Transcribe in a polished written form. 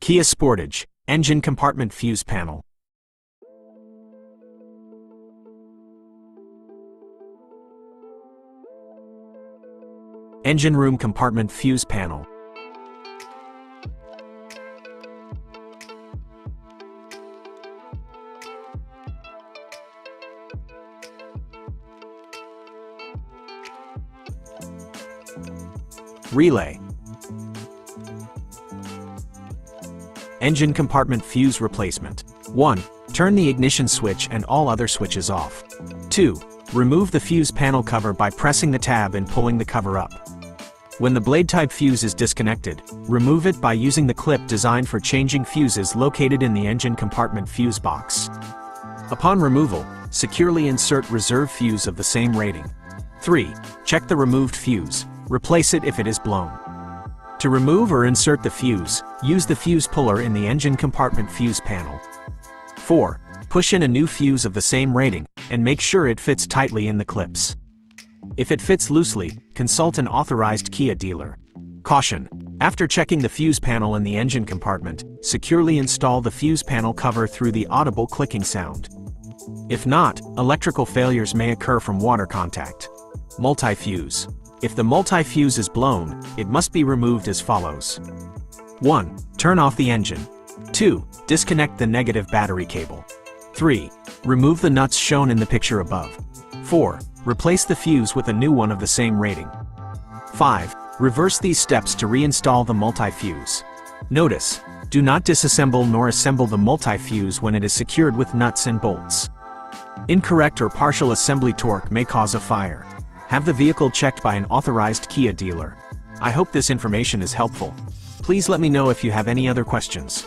Kia Sportage, engine compartment fuse panel. Engine room compartment fuse panel. Relay. Engine compartment fuse replacement. 1. Turn the ignition switch and all other switches off. 2. Remove the fuse panel cover by pressing the tab and pulling the cover up. When the blade type fuse is disconnected, remove it by using the clip designed for changing fuses located in the engine compartment fuse box. Upon removal, securely insert reserve fuse of the same rating. 3. Check the removed fuse. Replace it if it is blown. To remove or insert the fuse, use the fuse puller in the engine compartment fuse panel. 4. Push in a new fuse of the same rating, and make sure it fits tightly in the clips. If it fits loosely, consult an authorized Kia dealer. Caution: after checking the fuse panel in the engine compartment, securely install the fuse panel cover through the audible clicking sound. If not, electrical failures may occur from water contact. Multi-fuse. If the multi-fuse is blown, it must be removed as follows. 1. Turn off the engine. 2. Disconnect the negative battery cable. 3. Remove the nuts shown in the picture above. 4. Replace the fuse with a new one of the same rating. 5. Reverse these steps to reinstall the multi-fuse. Notice: do not disassemble nor assemble the multi-fuse when it is secured with nuts and bolts. Incorrect or partial assembly torque may cause a fire. Have the vehicle checked by an authorized Kia dealer. I hope this information is helpful. Please let me know if you have any other questions.